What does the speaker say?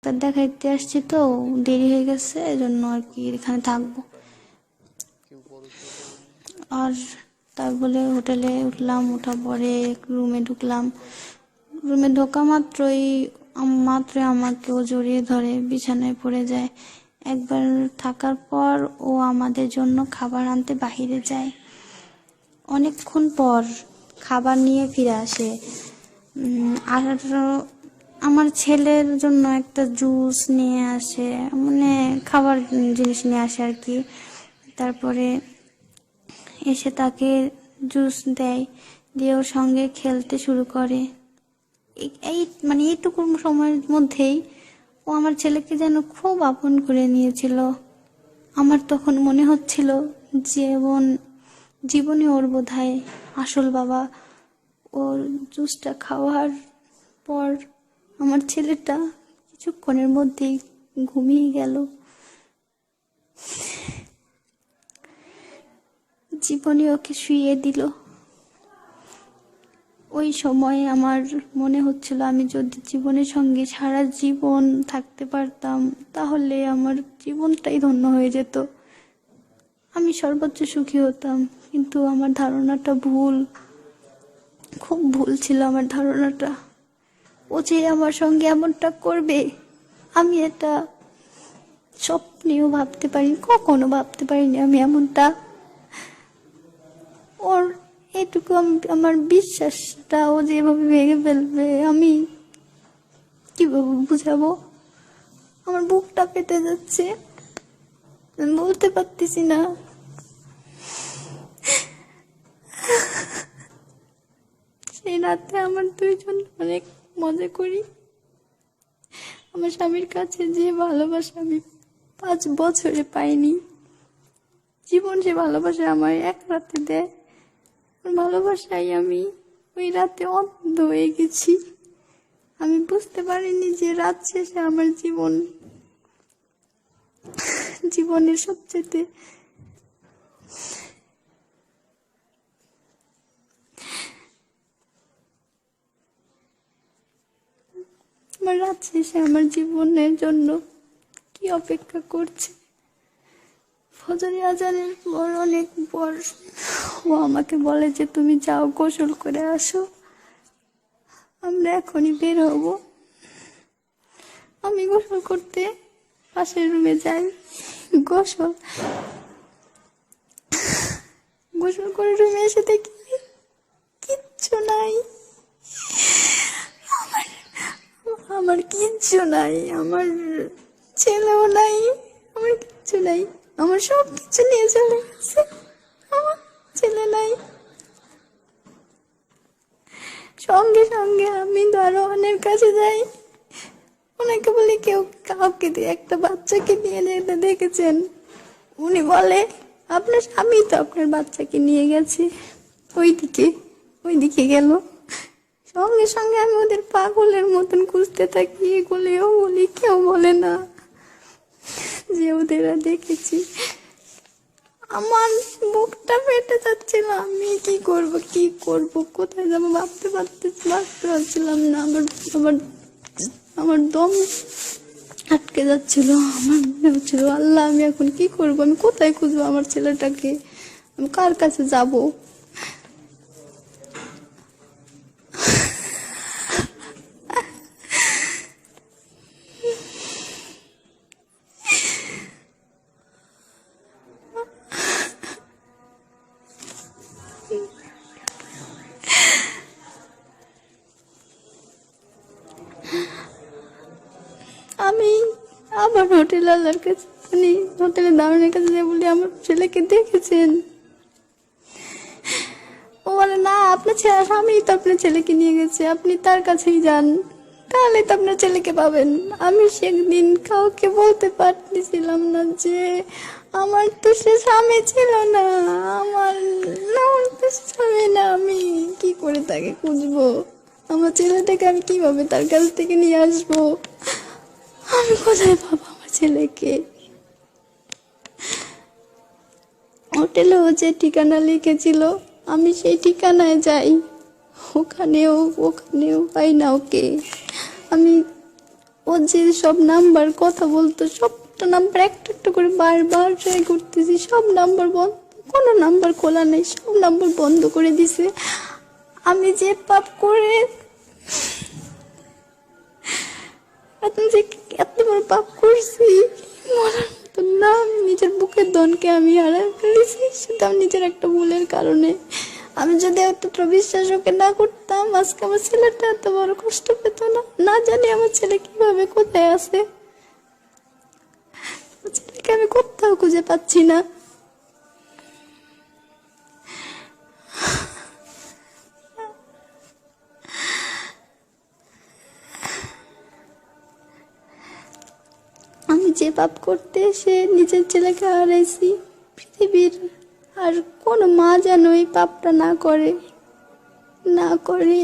Doctor দেখাইতে আসছি তো, দেরি হয়ে গেছে, এজন্য আর কি এখানে থাকবো। আর তাই বলে হোটেলে উঠলাম, ওঠার পরে রুমে ঢুকলাম। রুমে ঢোকা মাত্রই আমাকে ও জড়িয়ে ধরে বিছানায় পড়ে যায়। একবার থাকার পর ও আমাদের জন্য খাবার আনতে বাহিরে যায়। অনেকক্ষণ পর খাবার নিয়ে ফিরে আসে। আর আমার ছেলের জন্য একটা জুস নিয়ে আসে, মানে খাবার জিনিস নিয়ে আসে আর কি। তারপরে এসে তাকে জুস দেয়, দিয়ে ওর সঙ্গে খেলতে শুরু করে। এই মানে এইটুকু সময়ের মধ্যেই ও আমার ছেলেকে যেন খুব আপন করে নিয়েছিল। আমার তখন মনে হচ্ছিল জীবনে ওর বোধহয় আসল বাবা। ওর জুসটা খাওয়ার পর আমার ছেলেটা কিছুক্ষণের মধ্যেই ঘুমিয়ে গেল। জীবনে ওকে শুইয়ে দিল। ওই সময় আমার মনে হচ্ছিল আমি যদি জীবনের সঙ্গে সারা জীবন থাকতে পারতাম তাহলে আমার জীবনটাই ধন্য হয়ে যেত, আমি সর্বোচ্চ সুখী হতাম। কিন্তু আমার ধারণাটা ভুল, খুব ভুল ছিল আমার ধারণাটা। ও যে আমার সঙ্গে এমনটা করবে আমি এটা স্বপ্নেও ভাবতে পারিনি, কখনো ভাবতে পারিনি আমি এমনটা। ওর এটুকু আমার বিশ্বাসটা ও যেভাবে ভেঙে ফেলবে আমি কিভাবে বুঝাবো। আমার বুকটা পেতে যাচ্ছে, আমি বলতে পারতেছি না। সেই রাতে আমার দুইজন অনেক মজা করি। আমার স্বামীর কাছে যে ভালোবাসা আমি 5 বছরে পাইনি, জীবন সে ভালোবাসা আমার এক রাতে দেয়। ভালোবাসায় আমি ওই রাতে অন্ধ হয়ে গেছি। আমি বুঝতে পারিনি যে রাত শেষে আমার জীবনের সবচেয়ে রাত শেষে আমার জীবনের জন্য কি অপেক্ষা করছে। ফজরের আজানের পর অনেক পর ও আমাকে বলে যে তুমি যাও গোসল করে আসো, আমরা এখনই বের হব। আমি গোসল করতে পাশের রুমে যাই। গোসল করে রুমে এসে দেখি কিচ্ছু নাই, আমার কিচ্ছু নাই, আমার ছেলেও নাই, আমার কিচ্ছু নাই। আমার সব কিছু নিয়ে চলে গেছে, আমার ছেলে নাই। সঙ্গে সঙ্গে আমি দারোয়ানের কাছে যাই, ওনাকে বলি কেউ কাউকে দিয়ে একটা বাচ্চাকে নিয়ে যেতে দেখেছেন? উনি বলে আপনার স্বামী তো আপনার বাচ্চাকে নিয়ে গেছে, ওইদিকে গেল। সঙ্গে সঙ্গে আমি ওদের পাগলের মতন খুঁজতে থাকি, এগুলিও বলি, কেউ বলে না যে ওদের দেখেছি। আমার বুকটা ফেটে যাচ্ছিল, আমি কি করব কোথায় যাবো ভাবতে পারছিলাম না। আমার দম আটকে যাচ্ছিল। আমার মনে হচ্ছিল আল্লাহ আমি এখন কি করবো, আমি কোথায় খুঁজবো আমার ছেলেটাকে, আমি কার কাছে যাব। আমি আবার হোটেলের কাছে, মানে হোটেলের দারোয়ানের কাছে যে বলি আমার ছেলেকে দেখেছেন? ও বলে না, আপনার স্বামী তো আপনার ছেলেকে নিয়ে গেছে, আপনি তার কাছেই যান, তাহলে তো আপনার ছেলেকে পাবেন। আমি সেদিন কাউকে বলতে পারতেছিলাম না যে আমার তো সে স্বামী ছিল না, আমার তো স্বামী না, আমি কি করে তাকে খুঁজবো, আমার ছেলেটাকে আমি কিভাবে তার কাছ থেকে নিয়ে আসবো, আমি কোথায় পাবো আমার ছেলেকে। হোটেলেও যে ঠিকানা লিখেছিল আমি সেই ঠিকানায় যাই, ওখানেও পাই না ওকে। আমি ও যে সব নাম্বার কথা বলতো, সবটা নাম্বার একটা একটা করে বারবার ট্রাই করতেছি, সব নাম্বার বন্ধ, কোনো নাম্বার খোলা নেই, সব নাম্বার বন্ধ করে দিছে। আমি যে পাপ করে যে এত বড় পাপ করছি, মরার মতো না। আমি নিজের বুকের ধনকে আমি হারাই ফেলেছি, সেটা আমি নিজের একটা ভুলের কারণে। আমি যদি এতটা বিশ্বাস ওকে না করতাম, আজকে আমার ছেলেটা এত বড় কষ্ট পেত না। না জানি আমার ছেলে কিভাবে কোথায় আছে, ছেলেকে আমি কোথাও খুঁজে পাচ্ছি না। আমি যে পাপ করতে এসে নিজের ছেলেকে হারাইছি, পৃথিবীর আর কোনো মা যেন এই পাপটা না করে, না করে।